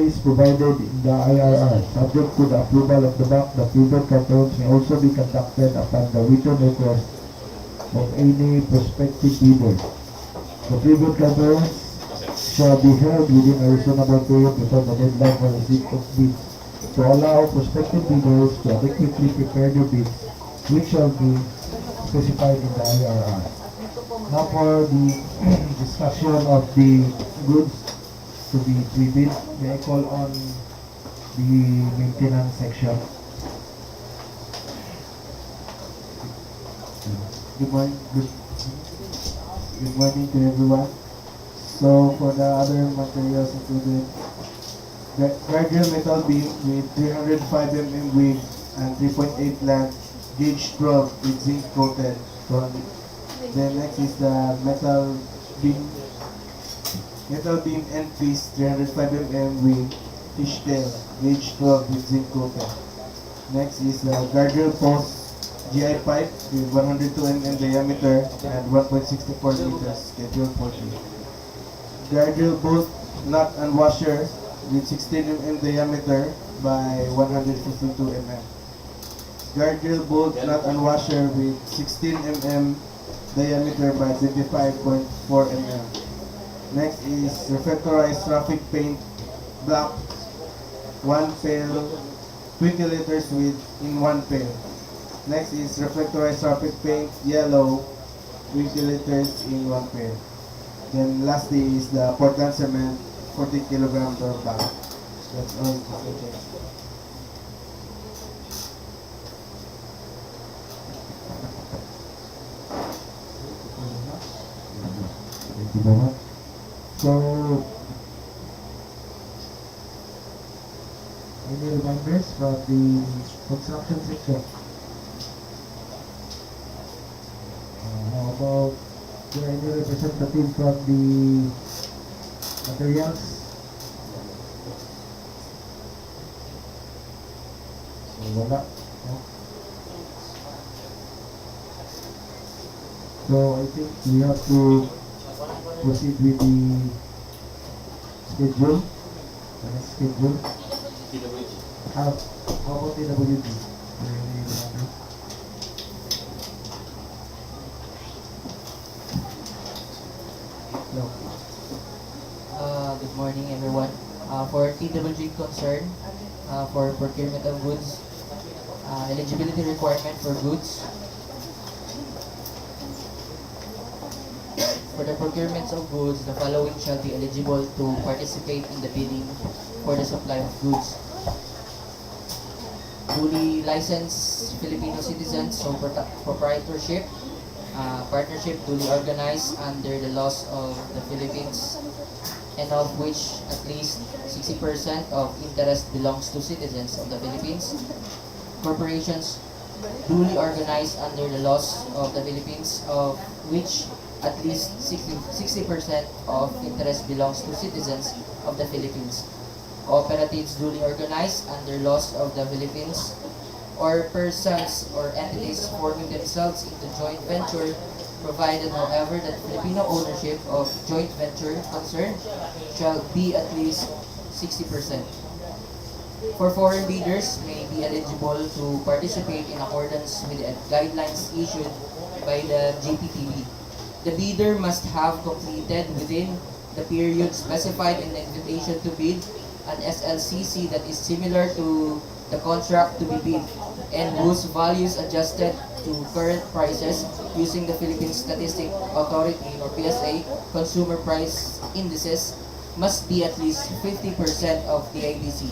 supplies provided in the IRR. Subject to the approval of the bank, the pivot controls may also be conducted upon the written request of any prospective bidder. The pivot controls shall be held within a reasonable period before the deadline for receipt of bids to allow prospective bidders to adequately prepare their bids, which shall be specified in the IRR. Now for the discussion of the goods to be pre-bid, may I call on the maintenance section. Good morning to everyone. So for the other materials included, Guardrail Metal Beam with 305 mm width and 3.8 length, gauge 12 with Zinc Coated. Then next is the Metal Beam end piece 305 mm with fishtail, gauge 12 with Zinc Coated. Next is the Guardrail Post GI pipe with 102 mm diameter and 1.64 meters, schedule 40. Guardrail bolt nut and washer with 16 mm diameter by 152 mm. Guardrail bolt nut and washer with 16 mm diameter by 25.4 mm. Next is reflectorized traffic paint black, 1 pail, 20 liters in 1 pail. Next is reflectorized traffic paint yellow, 20 liters in 1 pail. Then lastly is the Portland cement, 40 kg per bag. That's all. Thank you very much. So, any reminders from the construction section? How about any representative from the materials? So, wala. No? So, I think we have to proceed with the schedule. Schedule. How about DWD? No. Good morning, everyone. For TWG concern, for procurement of goods, eligibility requirement for goods. For the procurements of goods, the following shall be eligible to participate in the bidding for the supply of goods. Duly licensed Filipino citizens, so proprietorship, partnership duly organized under the laws of the Philippines, and of which at least 60% of interest belongs to citizens of the Philippines. Corporations duly organized under the laws of the Philippines, of which at least 60% of interest belongs to citizens of the Philippines. Cooperatives duly organized under laws of the Philippines, or persons or entities forming themselves into joint venture, provided however that Filipino ownership of joint venture concern shall be at least 60%. For foreign bidders may be eligible to participate in accordance with the guidelines issued by the GPTV. The bidder must have completed within the period specified in the invitation to bid an SLCC that is similar to the contract to be bid and whose values adjusted to current prices using the Philippine Statistic Authority or PSA consumer price indices must be at least 50% of the ABC.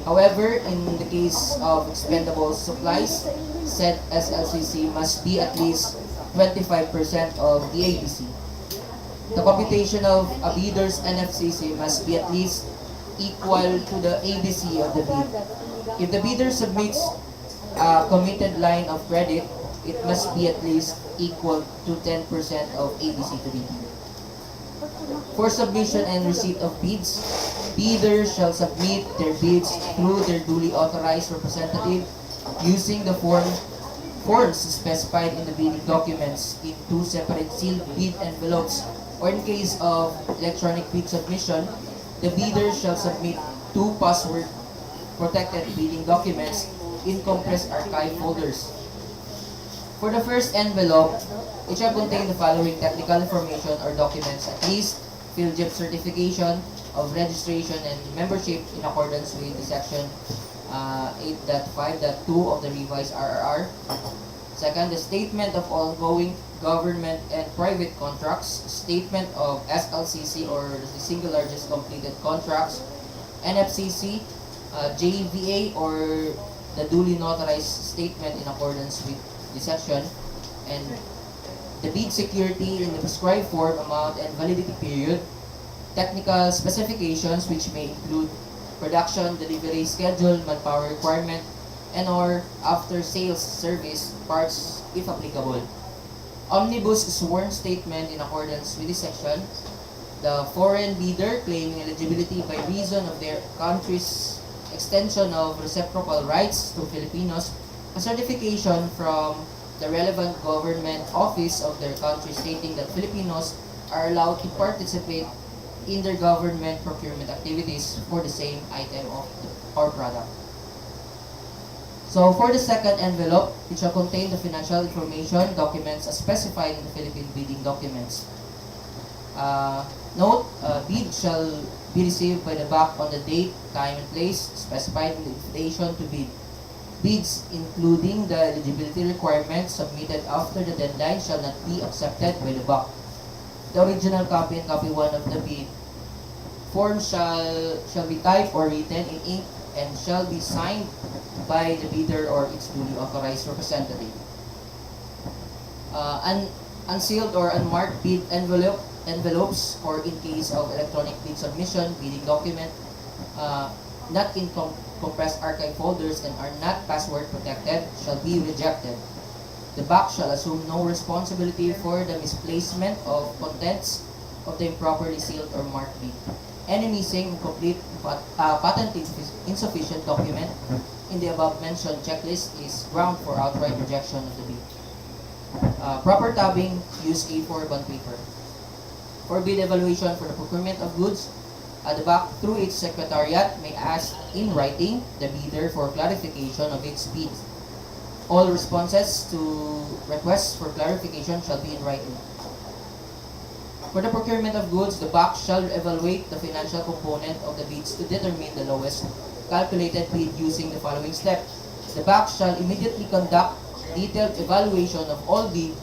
However, in the case of expendable supplies, said SLCC must be at least 25% of the ABC. The computation of a bidder's NFCC must be at least equal to the ABC of the bid. If the bidder submits a committed line of credit, it must be at least equal to 10% of ABC to be bid. For submission and receipt of bids, bidders shall submit their bids through their duly authorized representative using the forms specified in the bidding documents in 2 separate sealed bid envelopes, or in case of electronic bid submission, the bidder shall submit 2 password protected bidding documents in compressed archive folders. For the first envelope, it shall contain the following technical information or documents, at least PhilJEP certification of registration and membership in accordance with the section 8.5.2 of the revised RRR. Second, the statement of ongoing government and private contracts, statement of SLCC or the single largest completed contracts, NFCC, JVA or the duly notarized statement in accordance with the section, and the bid security in the prescribed form, amount, and validity period, technical specifications which may include production, delivery schedule, manpower requirement, and or after sales service parts if applicable. Omnibus sworn statement in accordance with this section, the foreign bidder claiming eligibility by reason of their country's extension of reciprocal rights to Filipinos, a certification from the relevant government office of their country stating that Filipinos are allowed to participate in their government procurement activities for the same item of or product. So for the second envelope, it shall contain the financial information documents as specified in the Philippine bidding documents. Note, bid shall be received by the BAC on the date, time, and place specified in the invitation to bid. Bids, including the eligibility requirements submitted after the deadline, shall not be accepted by the BAC. The original copy and copy 1 of the bid form shall be typed or written in ink and shall be signed by the bidder or its duly authorized representative. Unsealed or unmarked bid envelopes, or in case of electronic bid submission, bidding document, not in compressed archive folders and are not password protected, shall be rejected. The BAC shall assume no responsibility for the misplacement of contents of the improperly sealed or marked bid. Any missing, incomplete, patent insufficient document in the above mentioned checklist is ground for outright rejection of the bid. Proper tabbing, use A4 bond paper. For bid evaluation for the procurement of goods, the BAC through its secretariat may ask in writing the bidder for clarification of its bid. All responses to requests for clarification shall be in writing. For the procurement of goods, the BAC shall evaluate the financial component of the bids to determine the lowest calculated bid using the following step. The BAC shall immediately conduct detailed evaluation of all bid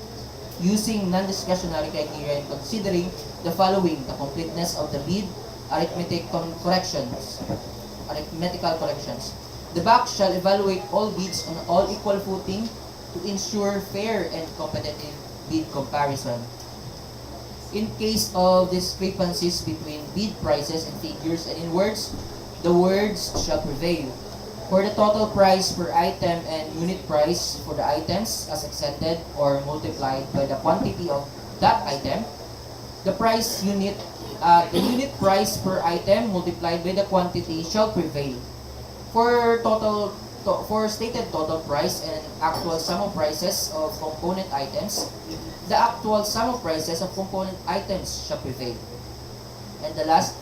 using non-discretionary criteria and considering the following: the completeness of the bid, arithmetical corrections. The BAC shall evaluate all bids on all equal footing to ensure fair and competitive bid comparison. In case of discrepancies between bid prices and figures and in words, the words shall prevail. For the total price per item and unit price for the items as extended or multiplied by the quantity of that item, the unit price per item multiplied by the quantity shall prevail. For stated total price and actual sum of prices of component items, the actual sum of prices of component items shall prevail. And the last,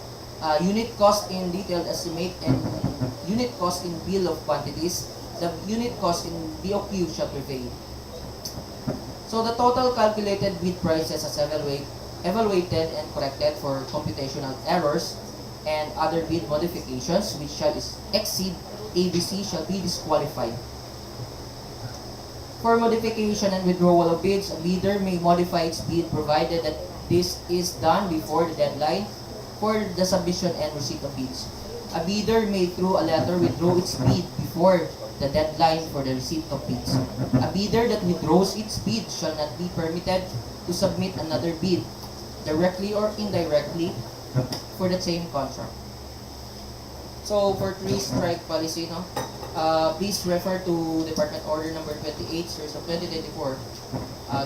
unit cost in detailed estimate and unit cost in bill of quantities, the unit cost in BOQ shall prevail. So the total calculated bid prices as evaluated and corrected for computational errors and other bid modifications which shall exceed ABC shall be disqualified. For modification and withdrawal of bids, a bidder may modify its bid provided that this is done before the deadline for the submission and receipt of bids. A bidder may through a letter withdraw its bid before the deadline for the receipt of bids. A bidder that withdraws its bid shall not be permitted to submit another bid, directly or indirectly, for the same contract. So for 3-strike policy, please refer to Department Order number 28, series of 2024.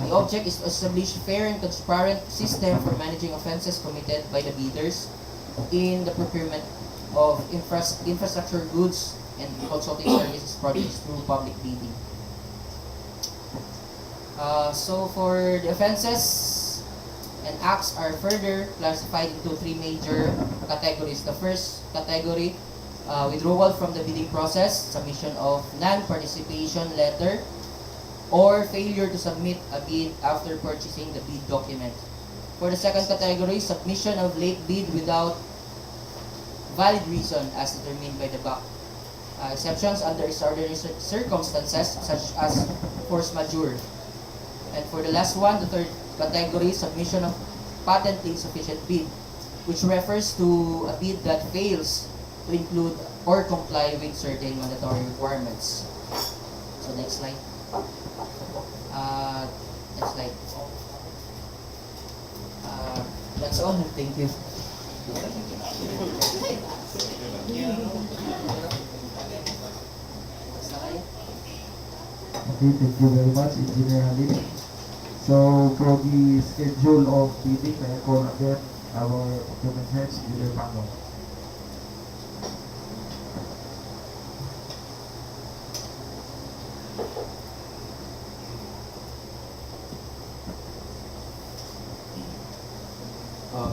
The object is to establish fair and transparent system for managing offenses committed by the bidders in the procurement of infrastructure goods and consulting services projects through public bidding. So for the offenses and acts are further classified into 3 major categories. The first category withdrawal from the bidding process, submission of non-participation letter, or failure to submit a bid after purchasing the bid document. For the second category, submission of late bid without valid reason as determined by the BAC. Exceptions under extraordinary circumstances such as force majeure. And for the last one, the third category, submission of patently insufficient bid, which refers to a bid that fails to include or comply with certain mandatory requirements. So next slide. Next slide. That's all. Thank you. Okay, thank you very much, Engineer Halil. So, for the schedule of bidding, I call again our procurement heads, Engineer Pano.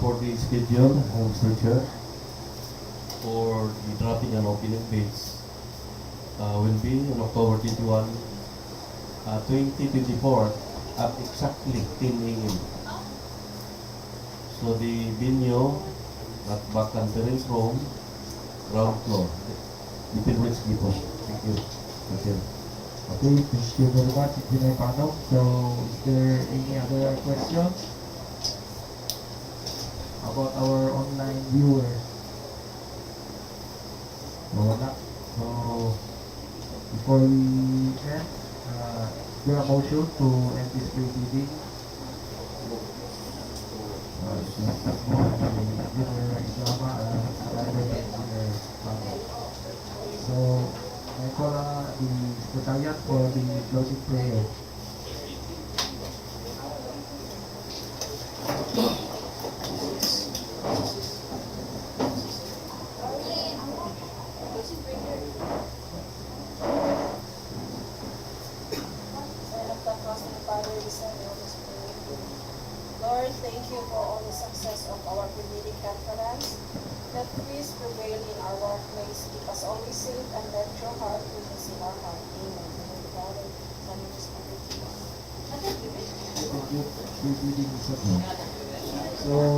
For the schedule, Mr. Chair, for the drafting and opening bids will be on October 21, 2024 at exactly 10 a.m. So the venue at back conference room, ground floor. DPWH dito. Thank you. Thank you. Okay, thank you very much, Engineer Pano. So, is there any other questions about our online viewers? So, wala. So, before we end, is there a motion to end this pre-bidding? Engineer Islama and Engineer Pano. So, I call the secretariat for the closing prayer. Lord, thank you for all the success of our pre-bidding conference. Let peace prevail in our workplace. Keep us always safe and let your heart witness in our heart. Amen. In the Father, Son, and the Spirit. Pre-bidding is okay. So,